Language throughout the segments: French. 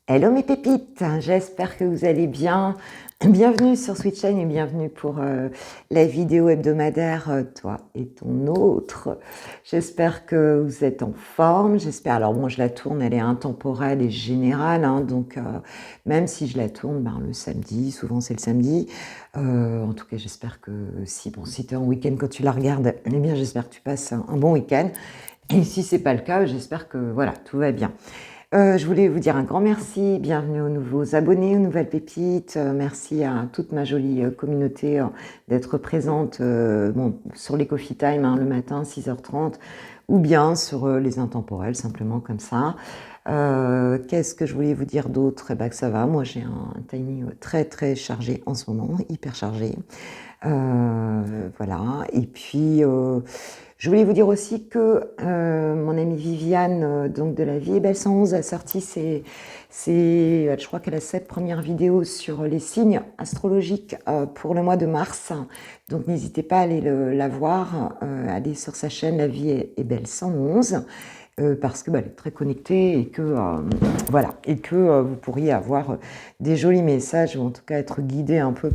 Hello mes pépites, j'espère que vous allez bien. Bienvenue sur Switchline et bienvenue pour la vidéo hebdomadaire Toi et ton autre. J'espère que vous êtes en forme, j'espère. Alors moi je la tourne, elle est intemporelle et générale, hein, donc même si je la tourne le samedi, souvent c'est le samedi. En tout cas j'espère que si tu es en week-end quand tu la regardes, eh bien j'espère que tu passes un bon week-end. Et si c'est pas le cas, j'espère que voilà, tout va bien. Je voulais vous dire un grand merci, bienvenue aux nouveaux abonnés, aux nouvelles pépites, merci à toute ma jolie communauté d'être présente sur les Coffee Time le matin 6h30 ou bien sur les intemporels simplement comme ça. Qu'est-ce que je voulais vous dire d'autre? Eh ben, que ça va, moi j'ai un timing très très chargé en ce moment, hyper chargé. Voilà, et puis je voulais vous dire aussi que mon amie Viviane donc de la Vie est Belle 111 a sorti je crois qu'elle a 7 premières vidéos sur les signes astrologiques pour le mois de mars. Donc n'hésitez pas à aller la voir, aller sur sa chaîne La Vie est Belle 111. Parce que elle est très connectée et que voilà, et que vous pourriez avoir des jolis messages ou en tout cas être guidé un peu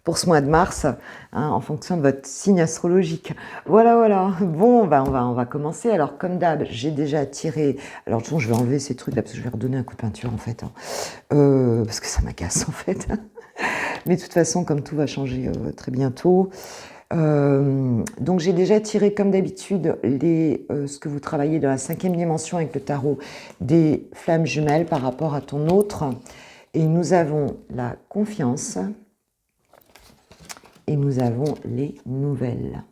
pour ce mois de mars en fonction de votre signe astrologique. Voilà. Bon, on va commencer. Alors comme d'hab, j'ai déjà tiré. Alors de toute façon, je vais enlever ces trucs là parce que je vais redonner un coup de peinture en fait, parce que ça m'agace en fait. Mais de toute façon, comme tout va changer très bientôt. Donc j'ai déjà tiré comme d'habitude ce que vous travaillez dans la 5e dimension avec le tarot des flammes jumelles par rapport à ton autre. Et nous avons la confiance et nous avons les nouvelles.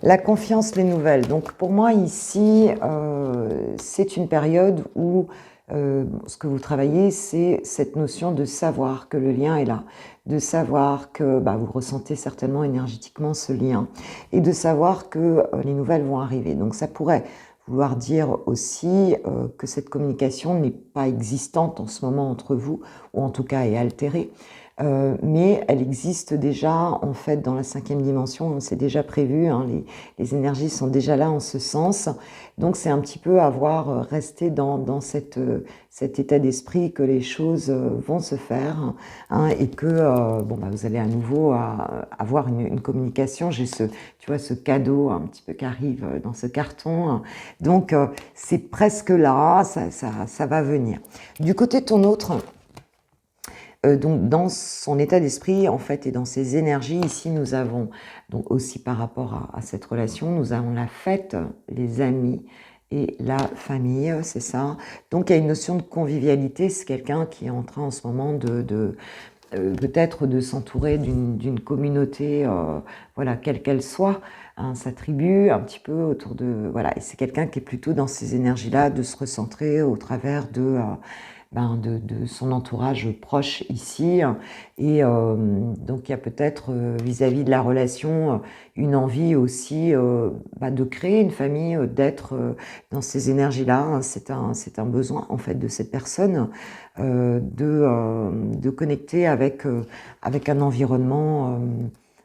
La confiance, les nouvelles. Donc pour moi ici, c'est une période où ce que vous travaillez, c'est cette notion de savoir que le lien est là, de savoir que vous ressentez certainement énergétiquement ce lien et de savoir que les nouvelles vont arriver. Donc ça pourrait vouloir dire aussi que cette communication n'est pas existante en ce moment entre vous, ou en tout cas est altérée. Mais elle existe déjà en fait dans la 5e dimension, c'est déjà prévu, les énergies sont déjà là en ce sens. Donc c'est un petit peu avoir resté dans cet état d'esprit que les choses vont se faire et que vous allez à nouveau avoir une communication. J'ai ce cadeau un petit peu qui arrive dans ce carton. Donc c'est presque là, ça va venir. Du côté de ton autre, donc dans son état d'esprit en fait et dans ses énergies, ici nous avons donc aussi par rapport à cette relation, nous avons la fête, les amis et la famille, c'est ça. Donc il y a une notion de convivialité, c'est quelqu'un qui est en train en ce moment de peut-être de s'entourer d'une communauté, voilà, quelle qu'elle soit, sa tribu, un petit peu autour de, voilà, et c'est quelqu'un qui est plutôt dans ces énergies-là, de se recentrer au travers de son entourage proche ici. Et donc il y a peut-être vis-à-vis de la relation une envie aussi de créer une famille, d'être dans ces énergies-là. C'est un besoin en fait de cette personne de connecter avec un environnement,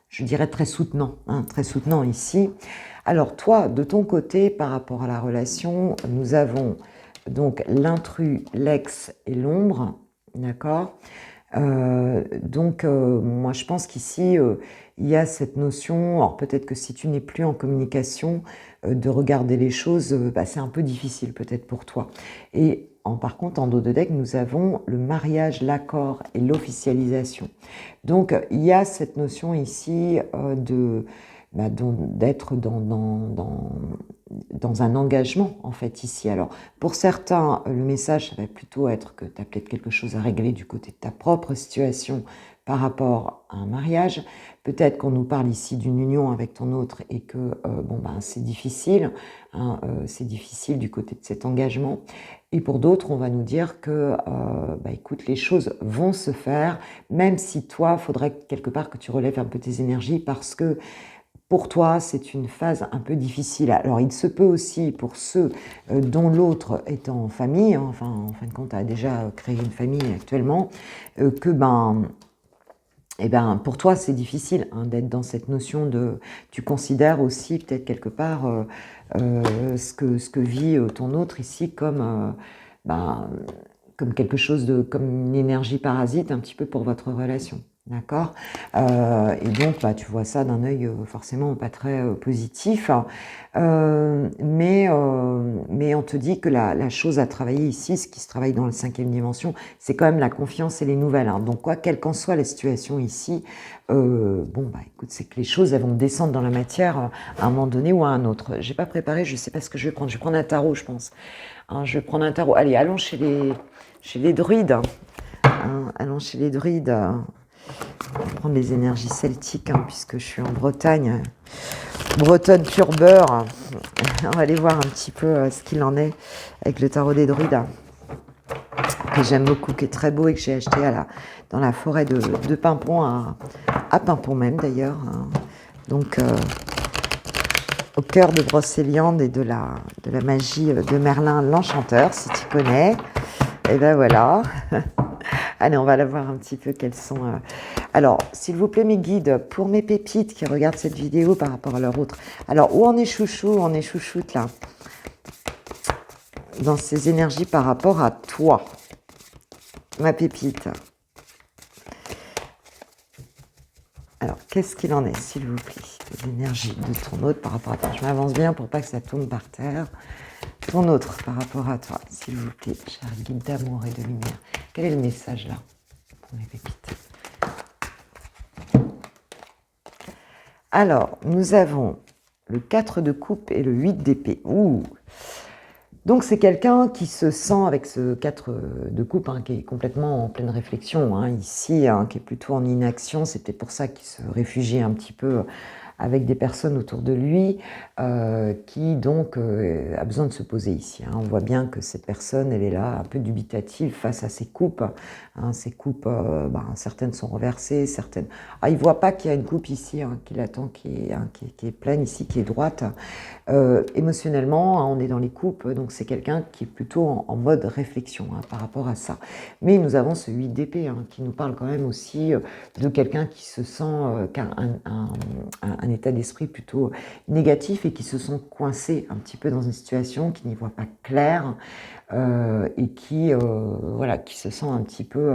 je dirais très soutenant ici. Alors toi, de ton côté, par rapport à la relation, nous avons donc l'intrus, l'ex et l'ombre, d'accord. Moi je pense qu'ici il y a cette notion, alors peut-être que si tu n'es plus en communication, de regarder les choses, c'est un peu difficile peut-être pour toi. Et par contre, en dos de deck, nous avons le mariage, l'accord et l'officialisation. Donc il y a cette notion ici d'être dans un engagement en fait ici. Alors pour certains, le message ça va plutôt être que tu as peut-être quelque chose à régler du côté de ta propre situation par rapport à un mariage. Peut-être qu'on nous parle ici d'une union avec ton autre et que c'est difficile, c'est difficile du côté de cet engagement. Et pour d'autres, on va nous dire que écoute, les choses vont se faire, même si toi, il faudrait quelque part que tu relèves un peu tes énergies parce que pour toi, c'est une phase un peu difficile. Alors, il se peut aussi pour ceux dont l'autre est en famille, enfin, en fin de compte, a déjà créé une famille actuellement, que pour toi, c'est difficile d'être dans cette notion de... Tu considères aussi peut-être quelque part ce que vit ton autre ici comme comme quelque chose de, comme une énergie parasite un petit peu pour votre relation. D'accord. Et donc, bah, tu vois ça d'un œil forcément pas très positif. Mais on te dit que la chose à travailler ici, ce qui se travaille dans la 5e dimension, c'est quand même la confiance et les nouvelles. Hein. Donc, quoi, quelle qu'en soit la situation ici, bon, bah, écoute, c'est que les choses, elles vont descendre dans la matière à un moment donné ou à un autre. J'ai pas préparé, je sais pas ce que je vais prendre. Je vais prendre un tarot, je pense. Hein, je vais prendre un tarot. Allez, allons chez les druides. Hein, allons chez les druides. On va prendre les énergies celtiques, hein, puisque je suis en Bretagne. Bretonne pur beurre. On va aller voir un petit peu ce qu'il en est avec le tarot des druides, que j'aime beaucoup, qui est très beau et que j'ai acheté dans la forêt de Pimpon, à Pimpon même d'ailleurs. Hein. Donc, au cœur de Brocéliande et de la magie de Merlin l'Enchanteur, si tu connais. Et ben voilà. Allez, on va la voir un petit peu quels sont... Alors, s'il vous plaît, mes guides, pour mes pépites qui regardent cette vidéo par rapport à leur autre. Alors, où en est chouchou, où en est chouchoute, là? Dans ces énergies par rapport à toi, ma pépite. Alors, qu'est-ce qu'il en est, s'il vous plaît? L'énergie de ton autre par rapport à toi. Je m'avance bien pour pas que ça tombe par terre. Ton autre par rapport à toi, s'il vous plaît, cher guide d'amour et de lumière. Quel est le message là pour mes pépites? Alors, nous avons le 4 de coupe et le 8 d'épée. Ouh! Donc, c'est quelqu'un qui se sent avec ce 4 de coupe, hein, qui est complètement en pleine réflexion, hein, ici, hein, qui est plutôt en inaction. C'était pour ça qu'il se réfugiait un petit peu avec des personnes autour de lui, qui donc a besoin de se poser ici. Hein. On voit bien que cette personne, elle est là un peu dubitative face à ses coupes. Hein. Ces coupes, certaines sont renversées, certaines... Ah, il ne voit pas qu'il y a une coupe ici, hein, qui l'attend, qui est pleine ici, qui est droite. Émotionnellement, hein, on est dans les coupes, donc c'est quelqu'un qui est plutôt en mode réflexion, hein, par rapport à ça. Mais nous avons ce 8 d'épée, hein, qui nous parle quand même aussi de quelqu'un qui se sent qu'un un état d'esprit plutôt négatif et qui se sent coincés un petit peu dans une situation, qui n'y voit pas clair, et qui se sent un petit peu,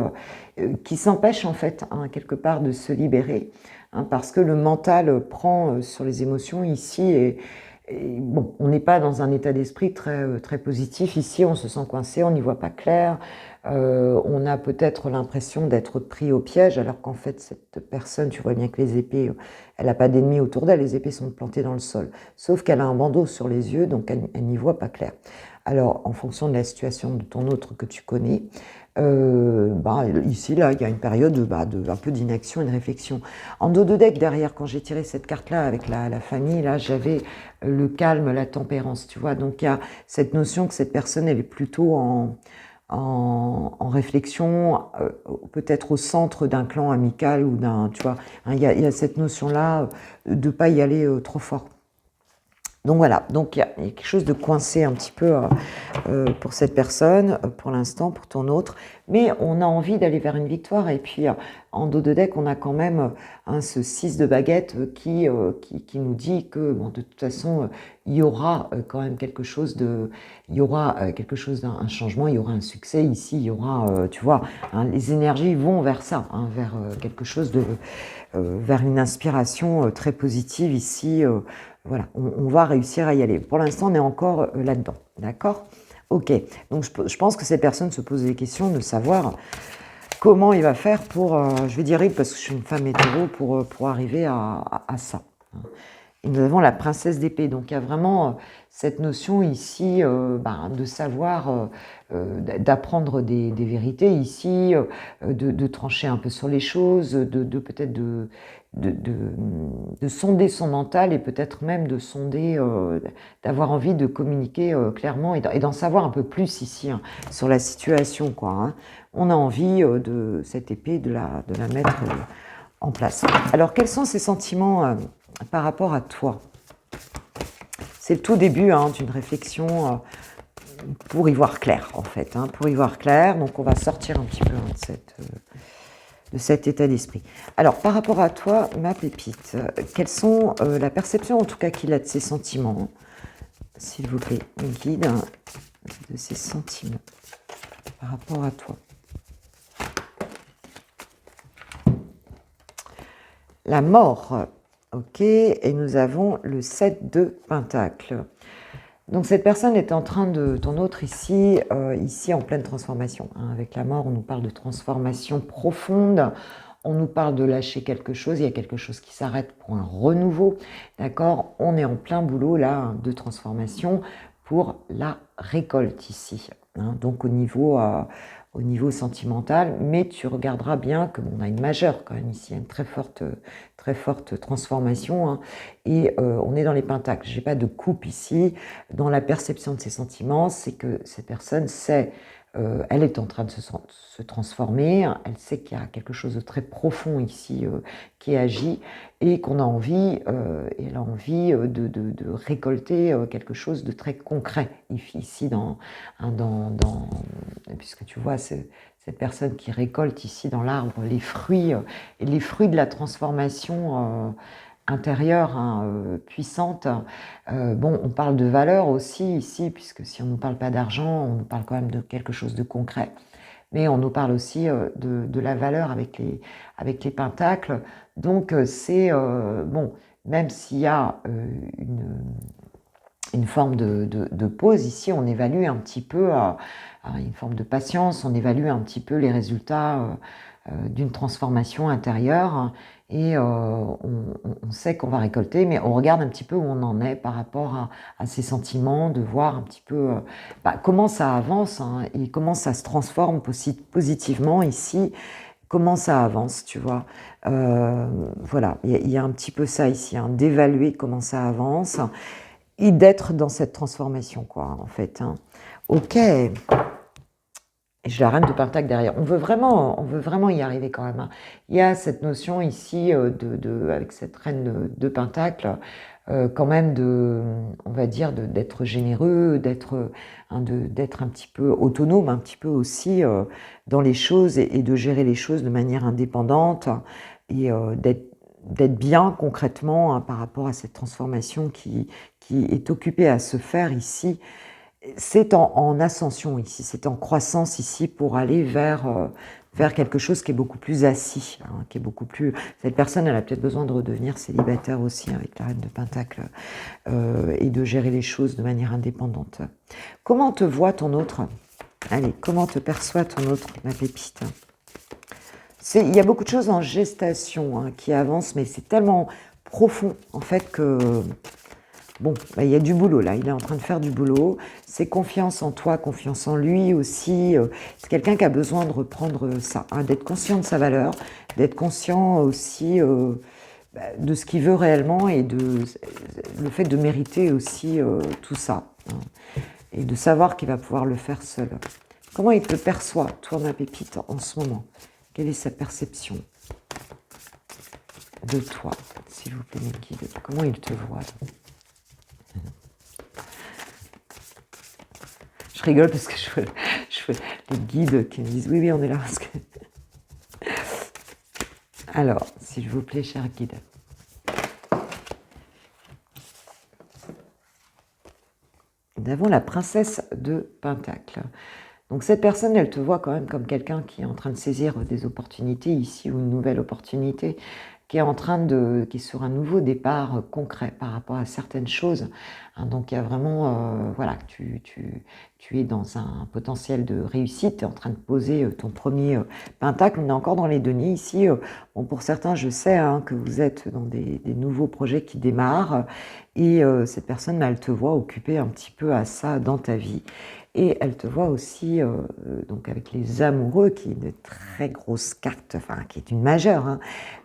qui s'empêche en fait, hein, quelque part de se libérer, hein, parce que le mental prend sur les émotions ici et bon, on n'est pas dans un état d'esprit très positif ici, on se sent coincé, on n'y voit pas clair, on a peut-être l'impression d'être pris au piège, alors qu'en fait, cette personne, tu vois bien que les épées, elle n'a pas d'ennemis autour d'elle, les épées sont plantées dans le sol, sauf qu'elle a un bandeau sur les yeux, donc elle n'y voit pas clair. Alors, en fonction de la situation de ton autre que tu connais, ici, là, il y a une période un peu d'inaction et de réflexion. En dos de deck, derrière, quand j'ai tiré cette carte-là avec la famille, là, j'avais le calme, la tempérance, tu vois. Donc, il y a cette notion que cette personne, elle est plutôt en réflexion, peut-être au centre d'un clan amical ou d'un, tu vois. Hein, il y a cette notion-là de ne pas y aller trop fort. Donc voilà, donc il y a quelque chose de coincé un petit peu pour cette personne, pour l'instant, pour ton autre, mais on a envie d'aller vers une victoire, et puis en dos de deck, on a quand même ce 6 de baguette qui nous dit que, bon, de toute façon, il y aura quand même quelque chose d'un changement, il y aura un succès ici, il y aura, tu vois, hein, les énergies vont vers ça, hein, vers quelque chose vers une inspiration très positive ici, voilà, on va réussir à y aller. Pour l'instant, on est encore là-dedans, d'accord? Ok, donc je pense que cette personne se pose des questions de savoir comment il va faire pour, je vais dire il parce que je suis une femme hétéro, pour arriver à ça. Et nous avons la princesse d'épée, donc il y a vraiment cette notion ici de savoir, d'apprendre des vérités ici, de trancher un peu sur les choses, peut-être de sonder son mental et peut-être même de sonder, d'avoir envie de communiquer clairement et d'en savoir un peu plus ici, hein, sur la situation, quoi. Hein. On a envie de cette épée de la mettre en place. Alors, quels sont ces sentiments par rapport à toi? C'est le tout début, hein, d'une réflexion pour y voir clair, en fait. Hein, pour y voir clair, donc on va sortir un petit peu, hein, de cet état d'esprit. Alors, par rapport à toi, ma pépite, quelles sont la perception, en tout cas, qu'il a de ses sentiments, s'il vous plaît, me guide, hein, de ses sentiments. par rapport à toi. La mort, ok, et nous avons le 7 de Pentacle. Donc cette personne est en train de, ton autre ici, ici en pleine transformation. Hein. Avec la mort, on nous parle de transformation profonde, on nous parle de lâcher quelque chose, il y a quelque chose qui s'arrête pour un renouveau, d'accord? On est en plein boulot là hein, de transformation pour la récolte ici. Hein. Donc au niveau sentimental, mais tu regarderas bien que on a une majeure quand même ici, une très forte transformation, hein, et on est dans les pentacles. J'ai pas de coupe ici. Dans la perception de ses sentiments, c'est que cette personne sait, elle est en train de se transformer, elle sait qu'il y a quelque chose de très profond ici qui agit et qu'on a envie, et elle a envie de récolter quelque chose de très concret ici puisque tu vois cette personne qui récolte ici dans l'arbre les fruits de la transformation intérieure hein, puissante. Bon, on parle de valeur aussi ici, puisque si on ne nous parle pas d'argent, on nous parle quand même de quelque chose de concret. Mais on nous parle aussi de la valeur avec les pentacles. Donc c'est, bon, même s'il y a une forme de pause, ici on évalue un petit peu, une forme de patience, on évalue un petit peu les résultats d'une transformation intérieure et on sait qu'on va récolter, mais on regarde un petit peu où on en est par rapport à ses sentiments, de voir un petit peu comment ça avance hein, et comment ça se transforme positivement ici, comment ça avance, tu vois. Voilà, il y a un petit peu ça ici, hein, d'évaluer comment ça avance et d'être dans cette transformation, quoi, en fait. Hein. Ok. Et j'ai la reine de Pentacle derrière. On veut vraiment y arriver quand même. Hein. Il y a cette notion ici, avec cette reine de Pentacle, quand même on va dire, d'être généreux, d'être un petit peu autonome, un petit peu aussi dans les choses et de gérer les choses de manière indépendante et d'être bien concrètement hein, par rapport à cette transformation qui est occupée à se faire ici. C'est en ascension ici, c'est en croissance ici pour aller vers quelque chose qui est beaucoup plus assis, hein, qui est beaucoup plus... Cette personne, elle a peut-être besoin de redevenir célibataire aussi avec la reine de Pentacle et de gérer les choses de manière indépendante. Comment te voit ton autre? Allez, comment te perçoit ton autre, ma pépite? Il y a beaucoup de choses en gestation hein, qui avancent, mais c'est tellement profond en fait que... Bon, bah, il y a du boulot là, il est en train de faire du boulot, c'est confiance en toi, confiance en lui aussi, c'est quelqu'un qui a besoin de reprendre ça, hein, d'être conscient de sa valeur, d'être conscient aussi de ce qu'il veut réellement et le fait de mériter aussi tout ça, hein, et de savoir qu'il va pouvoir le faire seul. Comment il te perçoit, toi ma pépite, en ce moment? Quelle est sa perception de toi, s'il vous plaît mes guides? Comment il te voit? Je rigole parce que je fais les guides qui me disent oui, on est là. Parce que... Alors, s'il vous plaît, cher guide. Nous avons la princesse de Pentacle. Donc cette personne, elle te voit quand même comme quelqu'un qui est en train de saisir des opportunités ici ou une nouvelle opportunité, qui est sur un nouveau départ concret par rapport à certaines choses. Hein, donc il y a vraiment, voilà, tu es dans un potentiel de réussite, tu es en train de poser ton premier pentacle. On est encore dans les deniers ici. Bon, pour certains, je sais hein, que vous êtes dans des nouveaux projets qui démarrent et cette personne, elle te voit occupée un petit peu à ça dans ta vie. Et elle te voit aussi, donc avec les amoureux, qui est une très grosse carte, enfin qui est une majeure. Hein.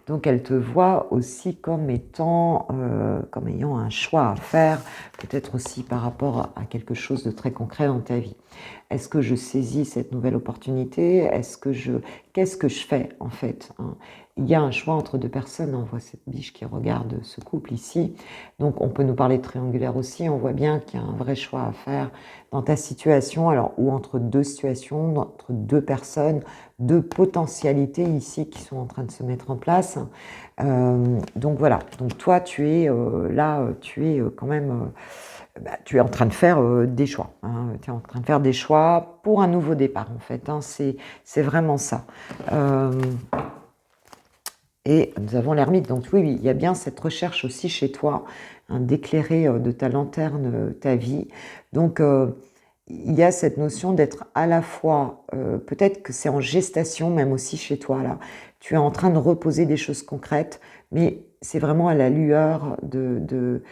Donc elle te voit aussi comme ayant un choix à faire, peut-être aussi par rapport à quelque chose de très concret dans ta vie. Est-ce que je saisis cette nouvelle opportunité? Qu'est-ce que je fais en fait hein? il y a un choix entre deux personnes. On voit cette biche qui regarde ce couple ici. Donc, on peut nous parler de triangulaire aussi. On voit bien qu'il y a un vrai choix à faire dans ta situation, alors, ou entre deux situations, entre deux personnes, deux potentialités ici qui sont en train de se mettre en place. Donc, voilà. Donc, toi, tu es là, tu es quand même... tu es en train de faire des choix. Hein. Tu es en train de faire des choix pour un nouveau départ, en fait. Hein. C'est vraiment ça. Et nous avons l'ermite. Donc oui, oui, il y a bien cette recherche aussi chez toi, hein, d'éclairer de ta lanterne ta vie. Donc il y a cette notion d'être à la fois, peut-être que c'est en gestation même aussi chez toi là. Tu es en train de reposer des choses concrètes, mais c'est vraiment à la lueur de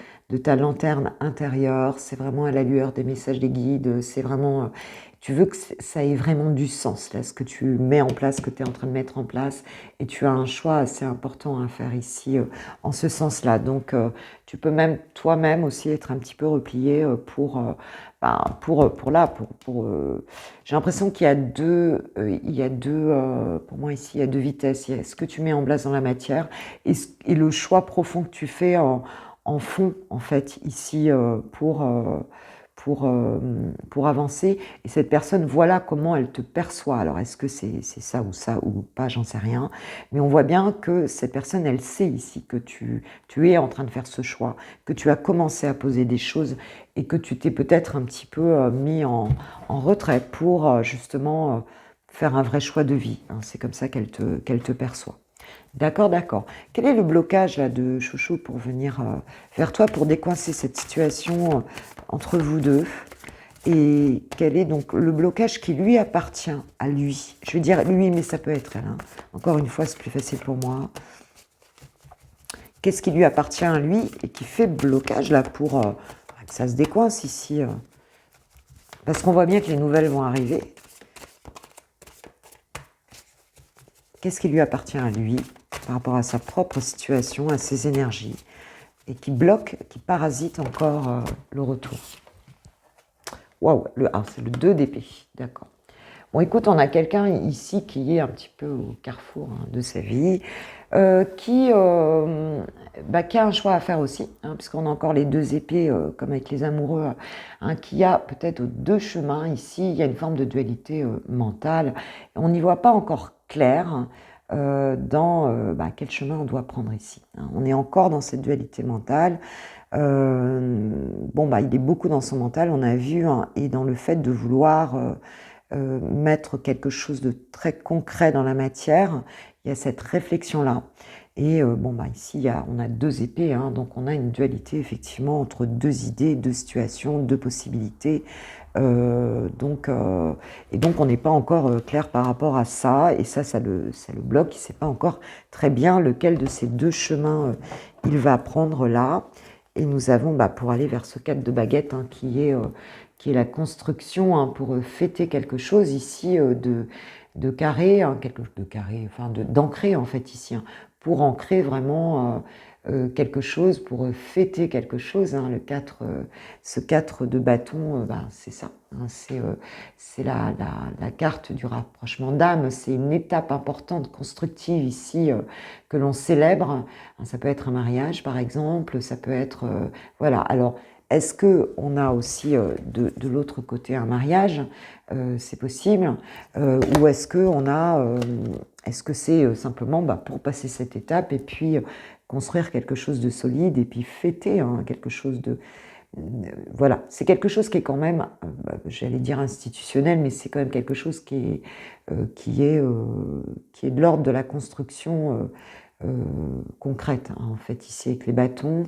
ta lanterne intérieure, c'est vraiment à la lueur des messages des guides, c'est vraiment... tu veux que ça ait vraiment du sens, là, ce que tu mets en place, ce que tu es en train de mettre en place, et tu as un choix assez important à faire ici, en ce sens-là. Donc, tu peux même toi-même aussi être un petit peu replié j'ai l'impression qu'il y a pour moi ici, il y a deux vitesses. Il y a ce que tu mets en place dans la matière et le choix profond que tu fais en fond, en fait, ici, pour avancer. Et cette personne, voilà comment elle te perçoit. Alors, est-ce que c'est ça ou pas, j'en sais rien. Mais on voit bien que cette personne, elle sait ici que tu es en train de faire ce choix, que tu as commencé à poser des choses et que tu t'es peut-être un petit peu mis en retrait pour justement faire un vrai choix de vie. Hein. C'est comme ça qu'elle te perçoit. D'accord, d'accord. Quel est le blocage là de Chouchou pour venir vers toi, pour décoincer cette situation entre vous deux? Et quel est donc le blocage qui lui appartient à lui? Je vais dire lui, mais ça peut être elle. Hein. Encore une fois, c'est plus facile pour moi. Qu'est-ce qui lui appartient à lui et qui fait blocage là pour que ça se décoince ici parce qu'on voit bien que les nouvelles vont arriver. Qu'est-ce qui lui appartient à lui par rapport à sa propre situation, à ses énergies, et qui bloque, qui parasite encore le retour? Waouh, c'est le 2 d'épée, d'accord. Bon, écoute, on a quelqu'un ici qui est un petit peu au carrefour de sa vie, qui a un choix à faire aussi, hein, puisqu'on a encore les 2 épées, comme avec les amoureux, hein, qui a peut-être 2 chemins ici. Il y a une forme de dualité mentale. On n'y voit pas encore clair dans quel chemin on doit prendre ici. Hein. On est encore dans cette dualité mentale. Il est beaucoup dans son mental, on a vu, hein, et dans le fait de vouloir mettre quelque chose de très concret dans la matière. Il y a cette réflexion-là. Et ici, on a 2 épées, hein, donc on a une dualité effectivement entre 2 idées, 2 situations, 2 possibilités. Donc on n'est pas encore clair par rapport à ça, et ça le bloque. Il ne sait pas encore très bien lequel de ces 2 chemins il va prendre là. Et nous avons, pour aller vers ce 4 de baguette, hein, qui est la construction, hein, pour fêter quelque chose ici de carré, hein, d'ancré en fait ici, hein, pour ancrer vraiment quelque chose, pour fêter quelque chose. Hein, ce 4 de bâton, c'est ça. Hein, c'est la carte du rapprochement d'âme. C'est une étape importante, constructive ici, que l'on célèbre. Hein, ça peut être un mariage par exemple, ça peut être... voilà, alors... Est-ce qu'on a aussi de l'autre côté un mariage? C'est possible. Ou est-ce que c'est simplement pour passer cette étape et puis construire quelque chose de solide et puis fêter, hein, quelque chose de... voilà, c'est quelque chose qui est quand même, j'allais dire institutionnel, mais c'est quand même quelque chose qui est de l'ordre de la construction concrète, hein, en fait, ici avec les bâtons.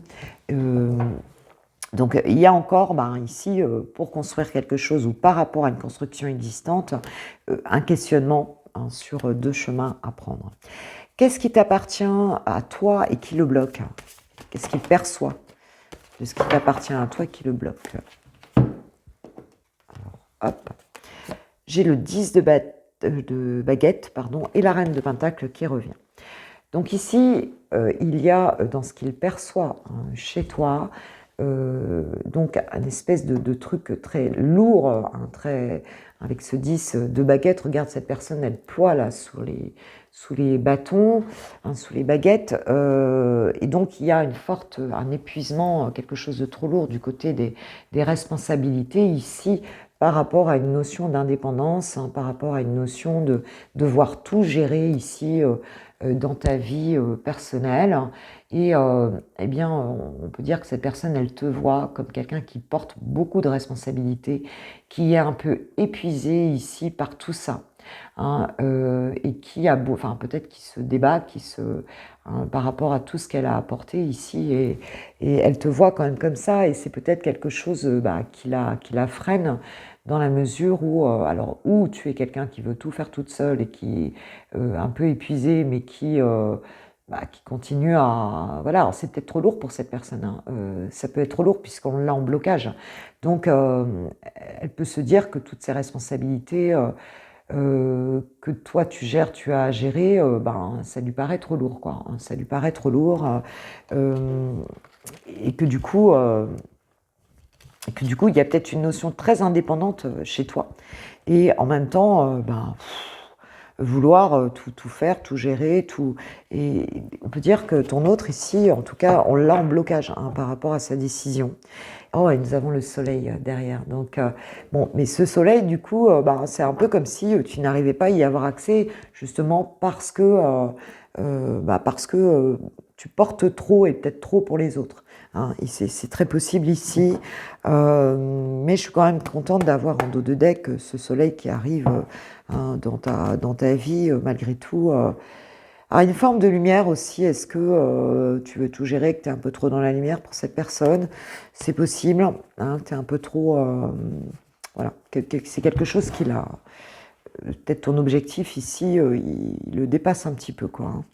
Donc il y a encore ici, pour construire quelque chose ou par rapport à une construction existante, un questionnement, hein, sur 2 chemins à prendre. Qu'est-ce qui t'appartient à toi et qui le bloque? Qu'est-ce qu'il perçoit de ce qui t'appartient à toi et qui le bloque? Alors, hop. J'ai le 10 de baguette, et la reine de pentacle qui revient. Donc ici, il y a dans ce qu'il perçoit, hein, chez toi, donc un espèce de truc très lourd, avec ce 10 de baguettes. Regarde, cette personne, elle ploie là sous les bâtons, hein, sous les baguettes, et donc il y a un épuisement, quelque chose de trop lourd du côté des responsabilités ici, par rapport à une notion d'indépendance, hein, par rapport à une notion de devoir tout gérer ici dans ta vie personnelle. Et eh bien, on peut dire que cette personne, elle te voit comme quelqu'un qui porte beaucoup de responsabilités, qui est un peu épuisé ici par tout ça, hein, et qui a enfin peut-être qui se débat, hein, par rapport à tout ce qu'elle a apporté ici, et elle te voit quand même comme ça, et c'est peut-être quelque chose qui la freine, dans la mesure où, alors, où tu es quelqu'un qui veut tout faire toute seule et qui est un peu épuisé, mais qui continue à... Voilà, alors c'est peut-être trop lourd pour cette personne, hein. Ça peut être trop lourd puisqu'on l'a en blocage. Donc, elle peut se dire que toutes ces responsabilités que toi tu gères, tu as à gérer, ça lui paraît trop lourd, quoi. Ça lui paraît trop lourd, et que du coup, il y a peut-être une notion très indépendante chez toi, et en même temps, vouloir tout faire, tout gérer, tout. Et on peut dire que ton autre ici, en tout cas, on l'a en blocage, hein, par rapport à sa décision. Oh, et nous avons le soleil derrière. Donc, bon, mais ce soleil, du coup, c'est un peu comme si tu n'arrivais pas à y avoir accès, justement parce que tu portes trop, et peut-être trop pour les autres, hein. Et c'est très possible ici. Mais je suis quand même contente d'avoir en dos de deck ce soleil qui arrive hein, dans ta vie, malgré tout. Une forme de lumière aussi. Est-ce que tu veux tout gérer, que tu es un peu trop dans la lumière pour cette personne? C'est possible, hein, tu es un peu trop... voilà, c'est quelque chose qu'il a... Peut-être ton objectif ici, il le dépasse un petit peu, quoi, hein.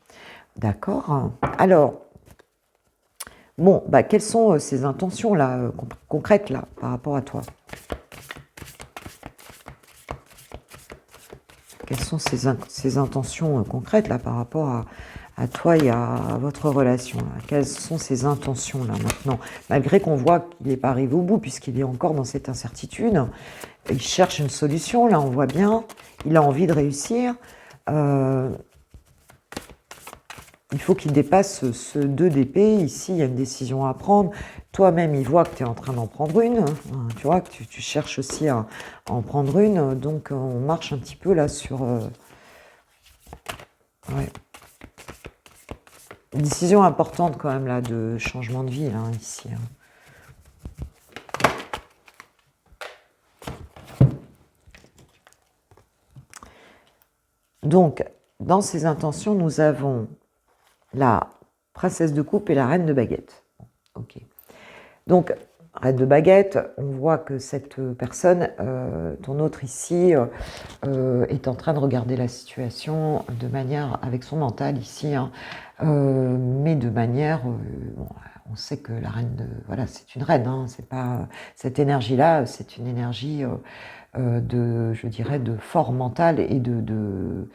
D'accord. Alors, bon, quelles sont ces intentions là, concrètes là, par rapport à toi? Quelles sont ces intentions concrètes là par rapport à toi et à votre relation là? Quelles sont ces intentions là maintenant? Malgré qu'on voit qu'il n'est pas arrivé au bout, puisqu'il est encore dans cette incertitude, il cherche une solution, là on voit bien, il a envie de réussir. Il faut qu'il dépasse ce 2 d'épée. Ici, il y a une décision à prendre. Toi-même, il voit que tu es en train d'en prendre une, hein, tu vois, que tu cherches aussi à en prendre une. Donc, on marche un petit peu là sur... ouais. Une décision importante quand même là, de changement de vie, là, ici, hein. Donc, dans ces intentions, nous avons la princesse de coupe et la reine de baguette. Ok. Donc, reine de baguette, on voit que cette personne, ton autre ici, est en train de regarder la situation de manière, avec son mental ici, hein, mais de manière, on sait que la reine, voilà, c'est une reine, hein, c'est pas cette énergie-là, c'est une énergie je dirais, de fort mental et de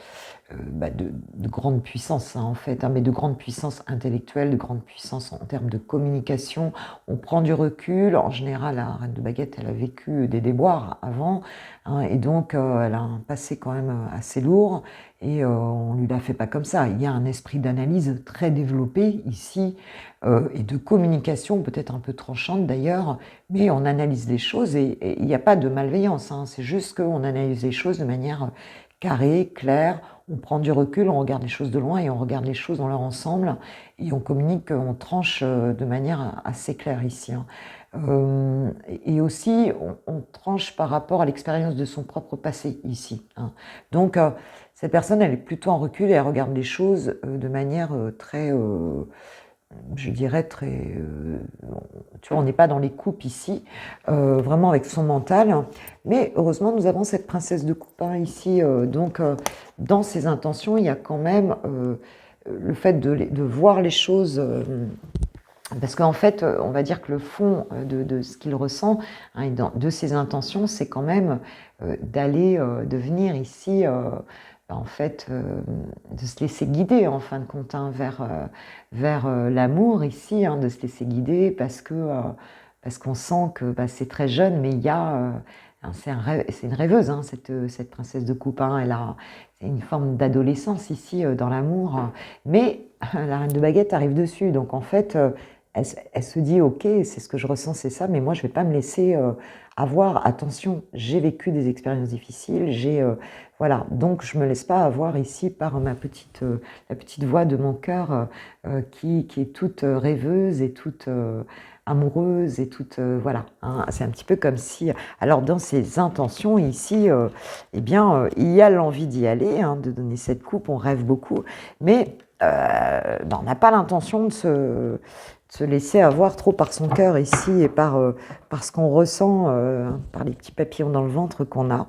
grande puissance, hein, en fait, hein, mais de grande puissance intellectuelle, de grande puissance en termes de communication. On prend du recul. En général, la reine de baguette, elle a vécu des déboires avant, hein, et donc elle a un passé quand même assez lourd, et on ne lui la fait pas comme ça. Il y a un esprit d'analyse très développé ici, et de communication peut-être un peu tranchante d'ailleurs, mais on analyse les choses, et il n'y a pas de malveillance, hein, c'est juste qu'on analyse les choses de manière carrée, claire. On prend du recul, on regarde les choses de loin et on regarde les choses dans leur ensemble, et on communique, on tranche de manière assez claire ici, hein. Et aussi, on tranche par rapport à l'expérience de son propre passé ici, hein. Donc, cette personne, elle est plutôt en recul et elle regarde les choses de manière très... je dirais très... tu vois, on n'est pas dans les coupes ici, vraiment avec son mental. Mais heureusement, nous avons cette princesse de coupe, hein, ici. Donc, dans ses intentions, il y a quand même le fait de voir les choses... parce qu'en fait, on va dire que le fond de ce qu'il ressent, hein, de ses intentions, c'est quand même de venir ici... en fait, de se laisser guider en fin de compte hein, vers l'amour ici, hein, de se laisser guider parce qu'on sent que bah, c'est très jeune, mais il y a, c'est une rêveuse, hein, cette princesse de coupe, hein, c'est une forme d'adolescence ici dans l'amour, mais la reine de baguette arrive dessus, donc en fait, elle se dit, ok, c'est ce que je ressens, c'est ça, mais moi je vais pas me laisser avoir, attention, j'ai vécu des expériences difficiles, voilà, donc je me laisse pas avoir ici par la petite voix de mon cœur qui est toute rêveuse et toute amoureuse et toute, voilà, hein, c'est un petit peu comme si, alors dans ses intentions ici, eh bien, il y a l'envie d'y aller, hein, de donner cette coupe, on rêve beaucoup, mais ben, on n'a pas l'intention de se laisser avoir trop par son cœur ici et par ce qu'on ressent, par les petits papillons dans le ventre qu'on a.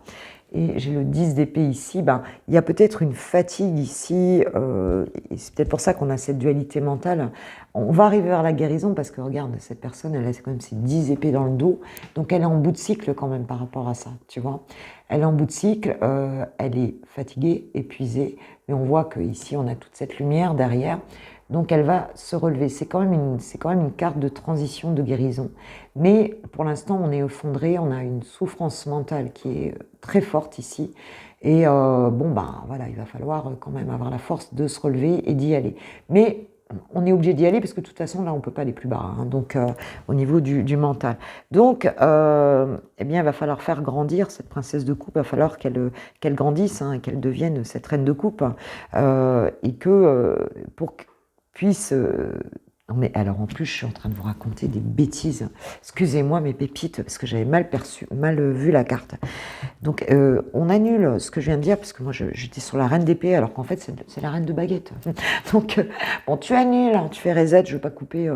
Et j'ai le 10 d'épée ici, ben, il y a peut-être une fatigue ici, et c'est peut-être pour ça qu'on a cette dualité mentale. On va arriver vers la guérison parce que regarde, cette personne, elle a quand même ses 10 épées dans le dos, donc elle est en bout de cycle quand même par rapport à ça, tu vois. Elle est en bout de cycle, elle est fatiguée, épuisée, mais on voit qu'ici on a toute cette lumière derrière. Donc elle va se relever. C'est quand même une carte de transition, de guérison. Mais pour l'instant, on est effondré, on a une souffrance mentale qui est très forte ici. Et bon, ben voilà, il va falloir quand même avoir la force de se relever et d'y aller. Mais on est obligé d'y aller parce que de toute façon, là, on ne peut pas aller plus bas, hein, donc au niveau du mental. Donc, eh bien, il va falloir faire grandir cette princesse de coupe, il va falloir qu'elle grandisse, hein, et qu'elle devienne cette reine de coupe. Et que pour puisse... Non mais alors en plus je suis en train de vous raconter des bêtises. Excusez-moi mes pépites parce que j'avais mal vu la carte. Donc on annule ce que je viens de dire parce que moi j'étais sur la reine d'épée alors qu'en fait c'est la reine de baguette. Donc bon tu annules, hein, tu fais reset, je ne veux pas couper.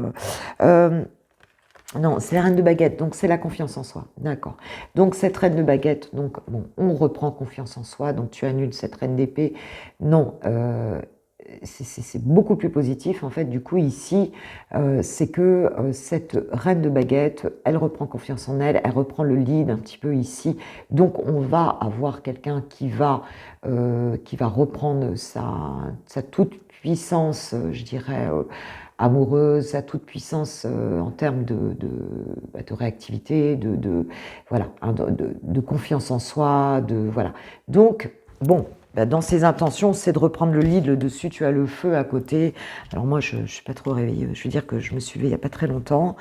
Non, c'est la reine de baguette, donc c'est la confiance en soi. D'accord. Donc cette reine de baguette, donc bon, on reprend confiance en soi, donc tu annules cette reine d'épée. Non, c'est beaucoup plus positif en fait. Du coup ici, c'est que cette reine de baguette, elle reprend confiance en elle, elle reprend le lead un petit peu ici. Donc on va avoir quelqu'un qui va reprendre sa toute puissance, je dirais. Amoureuse, sa toute puissance en termes de réactivité, voilà, hein, de confiance en soi, voilà. Donc bon. Dans ses intentions, c'est de reprendre le lead, le dessus, tu as le feu à côté. Alors moi, je ne suis pas trop réveillée, je veux dire que je me suis levée il n'y a pas très longtemps.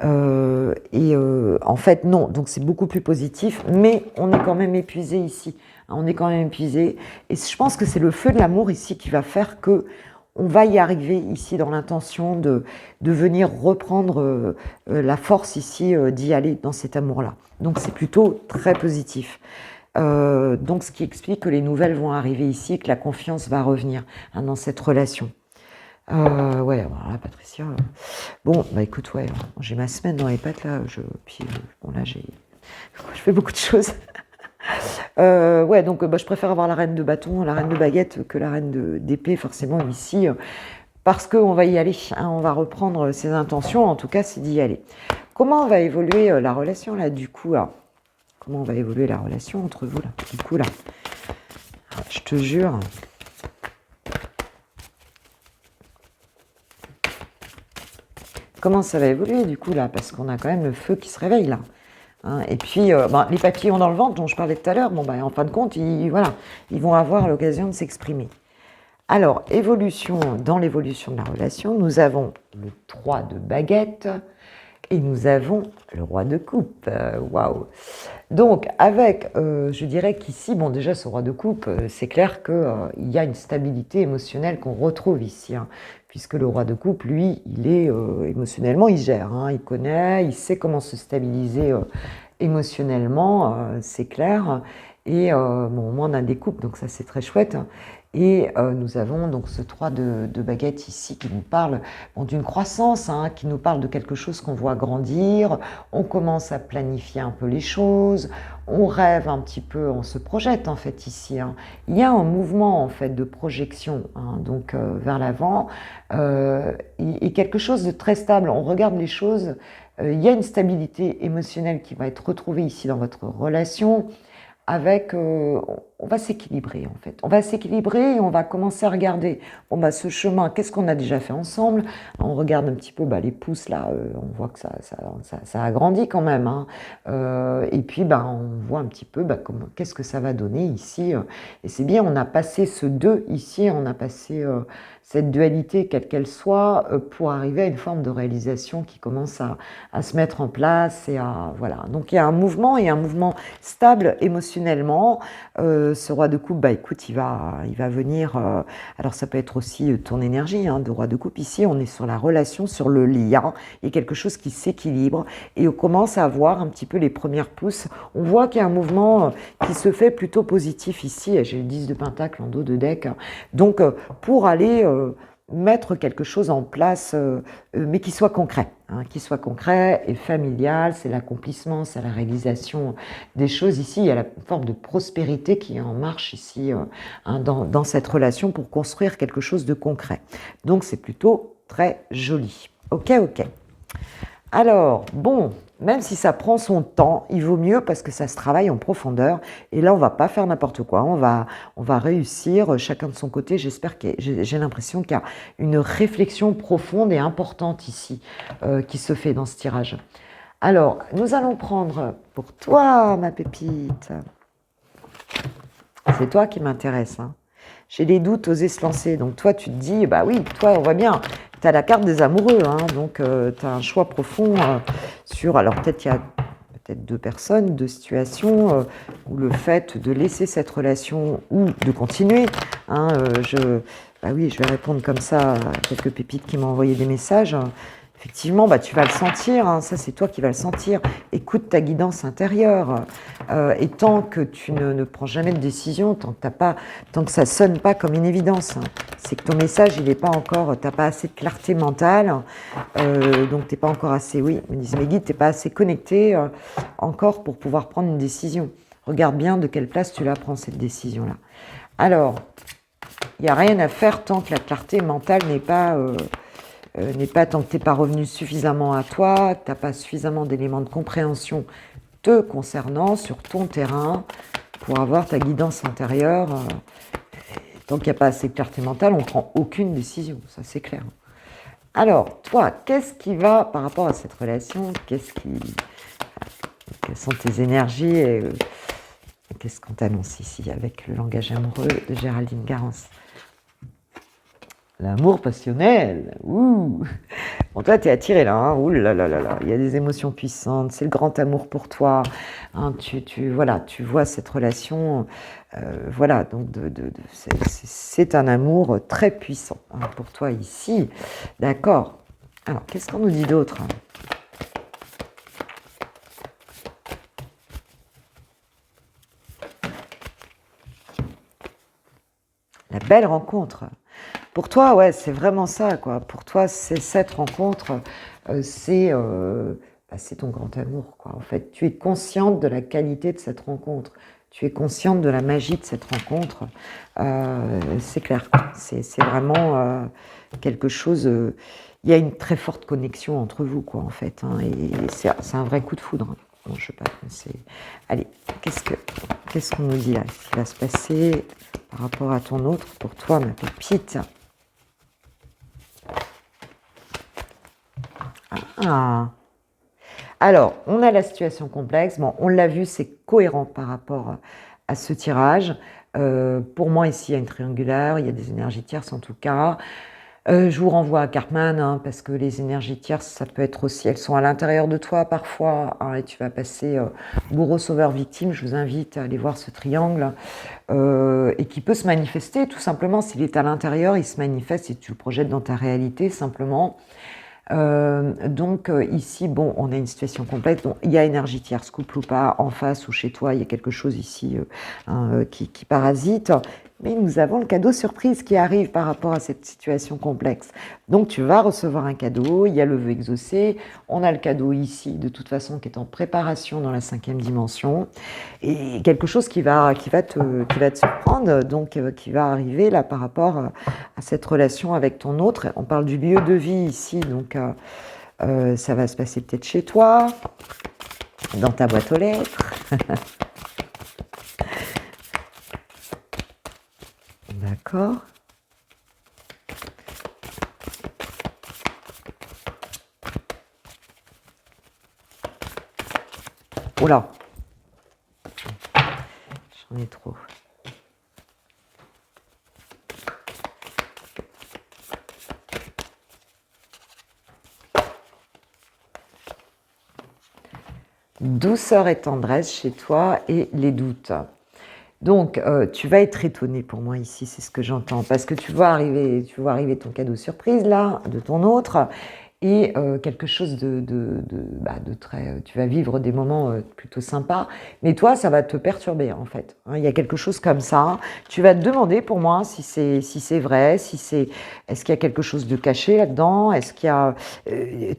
En fait, non, donc c'est beaucoup plus positif, mais on est quand même épuisé ici. On est quand même épuisé. Et je pense que c'est le feu de l'amour ici qui va faire que on va y arriver ici dans l'intention de venir reprendre la force ici d'y aller dans cet amour-là. Donc c'est plutôt très positif. Donc ce qui explique que les nouvelles vont arriver ici, que la confiance va revenir hein, dans cette relation. Ouais, alors là, Patricia. Bon, bah écoute, ouais, j'ai ma semaine dans les pattes là. Puis bon là, je fais beaucoup de choses. Ouais, donc bah, je préfère avoir la reine de bâton, la reine de baguette que la reine d'épée forcément ici, parce qu'on va y aller. Hein, on va reprendre ses intentions. En tout cas, c'est d'y aller. Comment va évoluer la relation là du coup là? Comment va évoluer la relation entre vous, là, du coup, là? Je te jure. Comment ça va évoluer, du coup, là? Parce qu'on a quand même le feu qui se réveille, là. Hein, et puis, les papillons dans le ventre dont je parlais tout à l'heure, bon, en fin de compte, voilà, ils vont avoir l'occasion de s'exprimer. Alors, dans l'évolution de la relation, nous avons le 3 de baguette et nous avons le roi de coupe. Waouh! Donc, je dirais qu'ici, bon, déjà, ce roi de coupe, c'est clair qu'il y a une stabilité émotionnelle qu'on retrouve ici, hein, puisque le roi de coupe, lui, il est émotionnellement, il gère, hein, il connaît, il sait comment se stabiliser émotionnellement, c'est clair. Et bon, moi, on a des coupes, donc ça, c'est très chouette. Et nous avons donc ce 3 de baguette ici qui nous parle d'une croissance, hein, qui nous parle de quelque chose qu'on voit grandir. On commence à planifier un peu les choses, on rêve un petit peu, on se projette en fait ici. Hein. Il y a un mouvement en fait de projection, hein, donc vers l'avant, et quelque chose de très stable. On regarde les choses, il y a une stabilité émotionnelle qui va être retrouvée ici dans votre relation. Avec, on va s'équilibrer en fait. On va s'équilibrer et on va commencer à regarder, bon bah ce chemin, qu'est-ce qu'on a déjà fait ensemble? On regarde un petit peu les pouces là, on voit que ça a grandi quand même. Hein. Et puis on voit un petit peu qu'est-ce que ça va donner ici. Et c'est bien, on a passé ce 2 ici, on a passé cette dualité, quelle qu'elle soit, pour arriver à une forme de réalisation qui commence à se mettre en place. Et voilà. Donc il y a un mouvement, et un mouvement stable émotionnellement. Ce roi de coupe, écoute, il va venir. Alors ça peut être aussi ton énergie de roi de coupe. Ici, on est sur la relation, sur le lien. Il y a quelque chose qui s'équilibre et on commence à voir un petit peu les premières pousses. On voit qu'il y a un mouvement qui se fait plutôt positif ici. J'ai le 10 de pentacle en dos de deck. Donc pour aller mettre quelque chose en place, mais qui soit concret, qui soit concret et familial, c'est l'accomplissement, c'est la réalisation des choses. Ici, il y a la forme de prospérité qui est en marche ici dans cette relation pour construire quelque chose de concret. Donc, c'est plutôt très joli. Ok. Alors, bon, même si ça prend son temps, il vaut mieux parce que ça se travaille en profondeur. Et là, on va pas faire n'importe quoi. On va réussir chacun de son côté. J'espère que j'ai l'impression qu'il y a une réflexion profonde et importante ici qui se fait dans ce tirage. Alors, nous allons prendre pour toi, ma pépite. C'est toi qui m'intéresse. Hein. J'ai des doutes, oser se lancer. Donc toi, tu te dis, oui, toi, on voit bien. Tu as la carte des amoureux, donc tu as un choix profond sur... Alors peut-être qu'il y a deux personnes, deux situations, où le fait de laisser cette relation ou de continuer. Oui, je vais répondre comme ça à quelques pépites qui m'ont envoyé des messages. Effectivement, tu vas le sentir, ça c'est toi qui vas le sentir. Écoute ta guidance intérieure. Et tant que tu ne prends jamais de décision, tant que ça sonne pas comme une évidence, c'est que ton message, il n'est pas encore, t'as pas assez de clarté mentale, donc t'es pas encore assez, oui, me disent mes guides, t'es pas assez connecté encore pour pouvoir prendre une décision. Regarde bien de quelle place tu la prends cette décision-là. Alors, il n'y a rien à faire tant que la clarté mentale n'est pas tant que tu n'es pas revenu suffisamment à toi, que tu n'as pas suffisamment d'éléments de compréhension te concernant sur ton terrain pour avoir ta guidance intérieure. Tant qu'il n'y a pas assez de clarté mentale, on ne prend aucune décision, ça c'est clair. Alors, toi, qu'est-ce qui va par rapport à cette relation? Quelles sont tes énergies et qu'est-ce qu'on t'annonce ici avec le langage amoureux de Géraldine Garance? L'amour passionnel, ouh. Bon, toi, t'es attiré là, ouh là là là là. Il y a des émotions puissantes, c'est le grand amour pour toi. Tu vois cette relation, donc c'est un amour très puissant pour toi ici. D'accord. Alors, qu'est-ce qu'on nous dit d'autre? La belle rencontre. Pour toi, ouais, c'est vraiment ça, quoi. Pour toi, c'est cette rencontre, c'est ton grand amour, quoi. En fait, tu es consciente de la qualité de cette rencontre. Tu es consciente de la magie de cette rencontre. C'est clair. C'est vraiment quelque chose. Il y a une très forte connexion entre vous, quoi, en fait. Et c'est un vrai coup de foudre. Bon, je sais pas. Allez, qu'est-ce qu'on nous dit là? Ce qui va se passer par rapport à ton autre, pour toi, ma pépite? Alors, on a la situation complexe. Bon, on l'a vu, c'est cohérent par rapport à ce tirage. Pour moi, ici, il y a une triangulaire, il y a des énergies tierces en tout cas. Je vous renvoie à Cartman, parce que les énergies tierces, ça peut être aussi, elles sont à l'intérieur de toi parfois, et tu vas passer bourreau, sauveur, victime. Je vous invite à aller voir ce triangle, et qui peut se manifester, tout simplement, s'il est à l'intérieur, il se manifeste et tu le projettes dans ta réalité, simplement. Donc ici, bon, on a une situation complète. Donc, il y a énergie tierce, couple ou pas, en face ou chez toi, il y a quelque chose ici qui parasite. Mais nous avons le cadeau surprise qui arrive par rapport à cette situation complexe. Donc tu vas recevoir un cadeau, il y a le vœu exaucé, on a le cadeau ici, de toute façon, qui est en préparation dans la 5e dimension, et quelque chose qui va te surprendre, donc qui va arriver là par rapport à cette relation avec ton autre. On parle du lieu de vie ici, donc ça va se passer peut-être chez toi, dans ta boîte aux lettres. D'accord. Oula. J'en ai trop. Douceur et tendresse chez toi et les doutes. Donc, tu vas être étonné pour moi ici, c'est ce que j'entends, parce que tu vois arriver ton cadeau surprise là, de ton autre, et quelque chose de très... tu vas vivre des moments plutôt sympas, mais toi, ça va te perturber en fait. Hein, il y a quelque chose comme ça. Tu vas te demander pour moi si c'est vrai, est-ce qu'il y a quelque chose de caché là-dedans, est-ce qu'il y a...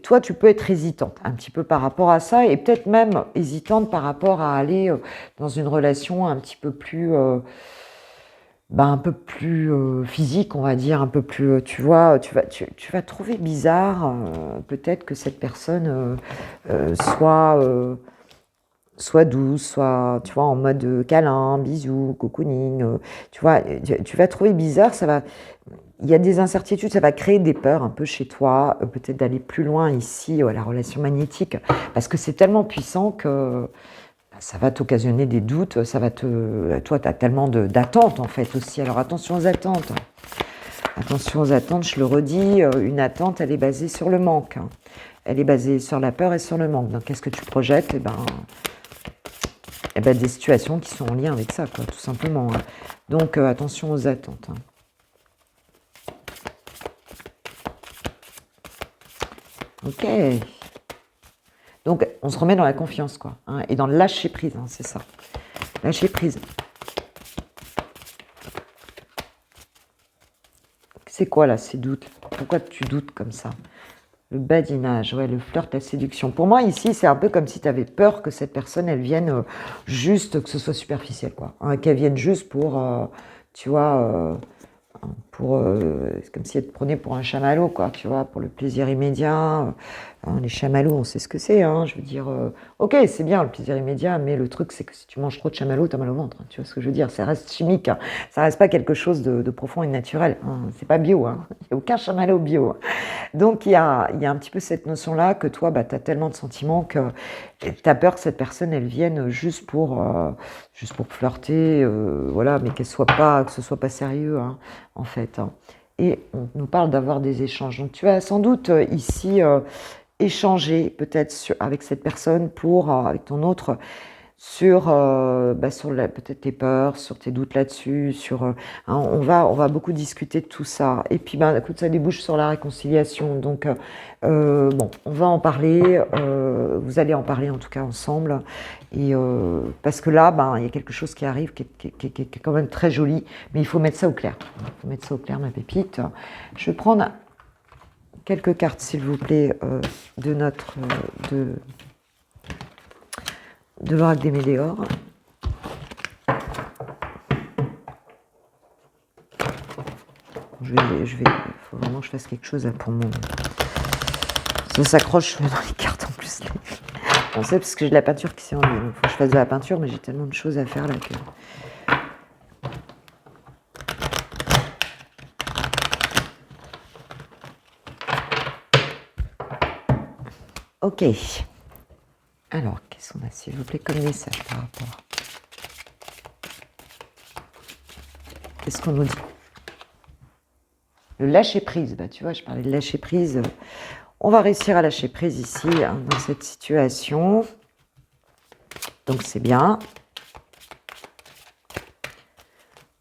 toi, tu peux être hésitante un petit peu par rapport à ça, et peut-être même hésitante par rapport à aller dans une relation un petit peu plus... un peu plus physique, on va dire, un peu plus, tu vois, tu vas trouver bizarre, peut-être que cette personne soit douce, soit, tu vois, en mode câlin, bisous, cocooning, tu vois, tu vas trouver bizarre, il y a des incertitudes, ça va créer des peurs un peu chez toi, peut-être d'aller plus loin ici, la relation magnétique, parce que c'est tellement puissant que ça va t'occasionner des doutes, toi, tu as tellement d'attentes en fait aussi. Alors attention aux attentes. Attention aux attentes, je le redis, une attente, elle est basée sur le manque. Hein. Elle est basée sur la peur et sur le manque. Donc qu'est-ce que tu projettes? Des situations qui sont en lien avec ça, quoi, tout simplement. Hein. Donc attention aux attentes. Hein. Ok. Donc, on se remet dans la confiance, quoi. Hein, et dans le lâcher-prise, hein, c'est ça. Lâcher-prise. C'est quoi, là, ces doutes? Pourquoi tu doutes comme ça? Le badinage, ouais, le flirt, la séduction. Pour moi, ici, c'est un peu comme si tu avais peur que cette personne, elle vienne juste, que ce soit superficiel, quoi. Hein, qu'elle vienne juste pour, tu vois... c'est comme si elle te prenait pour un chamallow, quoi, tu vois, pour le plaisir immédiat. Les chamallows, on sait ce que c'est, hein, je veux dire, ok, c'est bien le plaisir immédiat, mais le truc, c'est que si tu manges trop de chamallow, t'as mal au ventre, hein, tu vois ce que je veux dire, ça reste chimique, hein, ça reste pas quelque chose de profond et naturel, hein, c'est pas bio, hein, il n'y a aucun chamallow bio. Donc, il y a un petit peu cette notion-là que toi, tu as tellement de sentiments que tu as peur que cette personne, elle vienne juste pour flirter, voilà, mais que ce soit pas sérieux, hein, en fait. Hein. Et on nous parle d'avoir des échanges. Donc, tu vas sans doute ici échanger peut-être avec cette personne avec ton autre, sur peut-être tes peurs, sur tes doutes là-dessus, hein, on va beaucoup discuter de tout ça. Et puis, écoute, ça débouche sur la réconciliation. Donc, bon, on va en parler. Vous allez en parler en tout cas ensemble. Et parce que là, il y a quelque chose qui arrive qui est quand même très joli, mais il faut mettre ça au clair. Il faut mettre ça au clair, ma pépite. Je vais prendre quelques cartes, s'il vous plaît, de l'oracle des Médéors. Il faut vraiment que je fasse quelque chose là pour mon... Ça s'accroche dans les cartes en plus. On sait parce que j'ai de la peinture qui s'est enlevée. Il faut que je fasse de la peinture, mais j'ai tellement de choses à faire là que... Ok. Alors, qu'est-ce qu'on a, s'il vous plaît, comme message par rapport? Qu'est-ce qu'on nous dit? Le lâcher-prise, tu vois, je parlais de lâcher-prise. On va réussir à lâcher prise ici, hein, dans cette situation. Donc, c'est bien.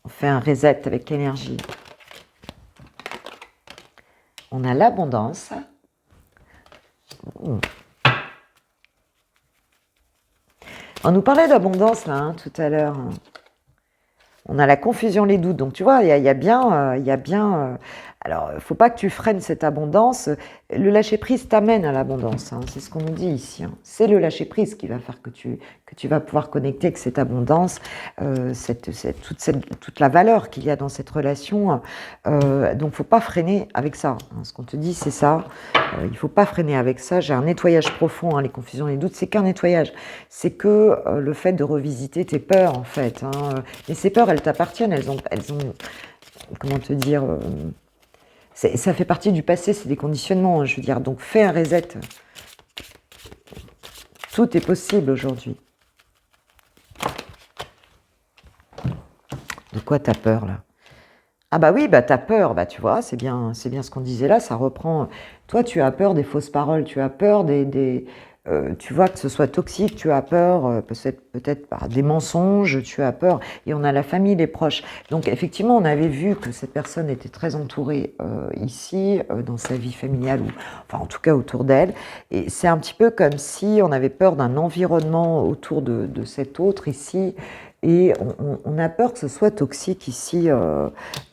On fait un reset avec l'énergie. On a l'abondance. On nous parlait d'abondance, là, hein, tout à l'heure. On a la confusion, les doutes. Donc, tu vois, il y a bien... alors, il ne faut pas que tu freines cette abondance. Le lâcher-prise t'amène à l'abondance. Hein. C'est ce qu'on nous dit ici. Hein. C'est le lâcher-prise qui va faire que tu vas pouvoir connecter avec cette abondance, toute la valeur qu'il y a dans cette relation. Donc, il ne faut pas freiner avec ça. Hein. Ce qu'on te dit, c'est ça. Il ne faut pas freiner avec ça. J'ai un nettoyage profond. Hein. Les confusions, les doutes, c'est qu'un nettoyage. C'est que le fait de revisiter tes peurs, en fait. Hein. Et ces peurs, elles t'appartiennent. comment te dire, ça fait partie du passé, c'est des conditionnements, hein, je veux dire. Donc fais un reset. Tout est possible aujourd'hui. De quoi t'as peur là? Ah bah oui, bah t'as peur, bah tu vois, c'est bien ce qu'on disait là, ça reprend. Toi, tu as peur des fausses paroles, tu as peur tu vois, que ce soit toxique, tu as peur peut-être par des mensonges, tu as peur. Et on a la famille, les proches. Donc effectivement, on avait vu que cette personne était très entourée ici, dans sa vie familiale, ou enfin en tout cas autour d'elle. Et c'est un petit peu comme si on avait peur d'un environnement autour de cet autre ici. Et on a peur que ce soit toxique ici,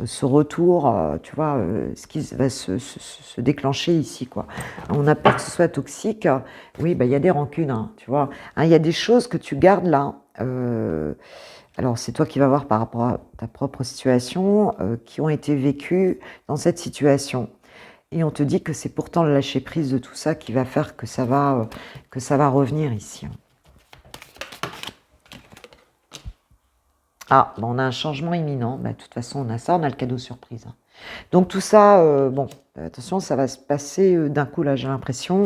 ce retour, tu vois, ce qui va se déclencher ici, quoi. On a peur que ce soit toxique. Oui, bah, il y a des rancunes, hein, tu vois. Hein, il y a des choses que tu gardes là. Alors, c'est toi qui vas voir par rapport à ta propre situation, qui ont été vécues dans cette situation. Et on te dit que c'est pourtant le lâcher prise de tout ça qui va faire que ça va revenir ici. Ah, bon, on a un changement imminent. Bah, de toute façon, on a ça, on a le cadeau surprise. Hein. Donc tout ça, bon, attention, ça va se passer d'un coup, là, j'ai l'impression.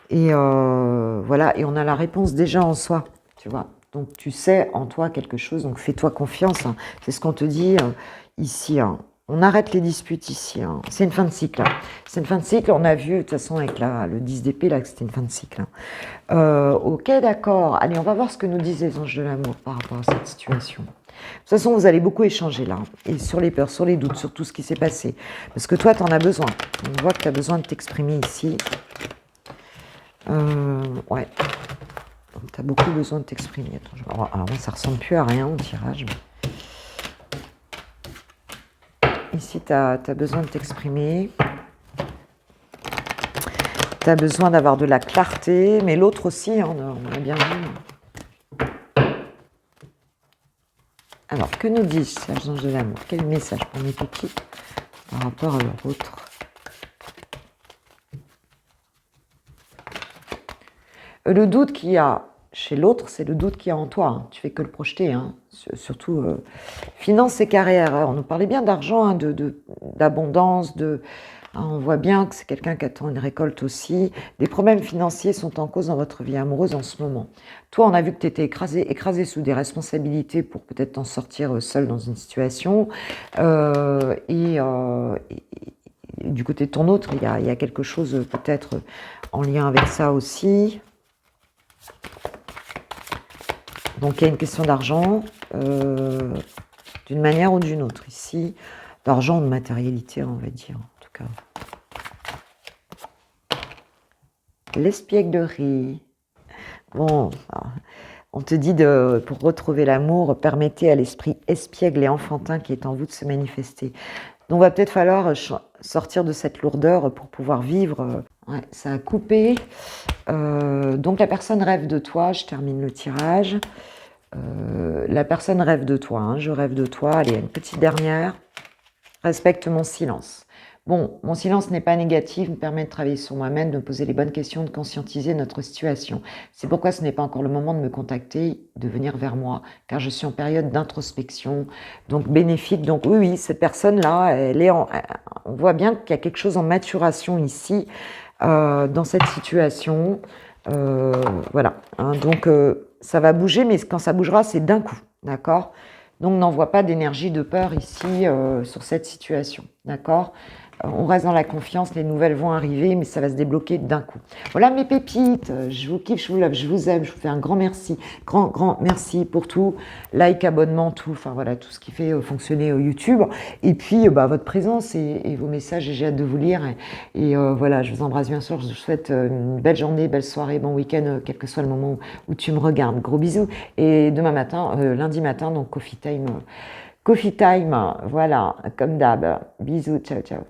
Et voilà, et on a la réponse déjà en soi, tu vois. Donc tu sais en toi quelque chose, donc fais-toi confiance. Hein. C'est ce qu'on te dit ici. Hein. On arrête les disputes ici. Hein. C'est une fin de cycle. Hein. C'est une fin de cycle. On a vu, de toute façon, avec le 10 d'épée, là, que c'était une fin de cycle. Hein. Ok, d'accord. Allez, on va voir ce que nous disent les anges de l'amour par rapport à cette situation. De toute façon, vous allez beaucoup échanger là, et sur les peurs, sur les doutes, sur tout ce qui s'est passé. Parce que toi, tu en as besoin. On voit que tu as besoin de t'exprimer ici. Ouais. Tu as beaucoup besoin de t'exprimer. Alors, moi, ça ressemble plus à rien au tirage. Ici, tu as besoin de t'exprimer. Tu as besoin d'avoir de la clarté, mais l'autre aussi, hein, on a bien vu. Alors, que nous disent les anges de l'amour? Quel message pour mes petits par rapport à leur autre? Le doute qu'il y a chez l'autre, c'est le doute qu'il y a en toi. Hein. Tu fais que le projeter. Hein. Surtout finances et carrière. Hein. On nous parlait bien d'argent, hein, d'abondance, hein, on voit bien que c'est quelqu'un qui attend une récolte aussi. Des problèmes financiers sont en cause dans votre vie amoureuse en ce moment. Toi, on a vu que tu étais écrasé sous des responsabilités pour peut-être t'en sortir seul dans une situation. Et du côté de ton autre, il y a quelque chose peut-être en lien avec ça aussi. Donc, il y a une question d'argent, d'une manière ou d'une autre. Ici, d'argent ou de matérialité, on va dire, en tout cas. L'espièglerie. Bon, on te dit, pour retrouver l'amour, permettez à l'esprit espiègle et enfantin qui est en vous de se manifester. Donc, va peut-être falloir sortir de cette lourdeur pour pouvoir vivre. Ouais, ça a coupé. Donc, la personne rêve de toi. Je termine le tirage. La personne rêve de toi. Hein, je rêve de toi. Allez, une petite dernière. Respecte mon silence. Bon, mon silence n'est pas négatif, me permet de travailler sur moi-même, de me poser les bonnes questions, de conscientiser notre situation. C'est pourquoi ce n'est pas encore le moment de me contacter, de venir vers moi, car je suis en période d'introspection, donc bénéfique. Donc oui, cette personne-là, on voit bien qu'il y a quelque chose en maturation ici, dans cette situation. Voilà, hein, donc ça va bouger, mais quand ça bougera, c'est d'un coup, d'accord ? Donc n'envoie pas d'énergie de peur ici sur cette situation, d'accord ? On reste dans la confiance, les nouvelles vont arriver, mais ça va se débloquer d'un coup. Voilà mes pépites, je vous kiffe, je vous love, je vous aime, je vous fais un grand merci, grand merci pour tout, like, abonnement, tout, enfin voilà, tout ce qui fait fonctionner YouTube. Et puis votre présence et vos messages, j'ai hâte de vous lire. Et voilà, je vous embrasse bien sûr, je vous souhaite une belle journée, belle soirée, bon week-end, quel que soit le moment où tu me regardes. Gros bisous. Et demain matin, lundi matin, donc Coffee Time, voilà, comme d'hab. Bisous, ciao, ciao.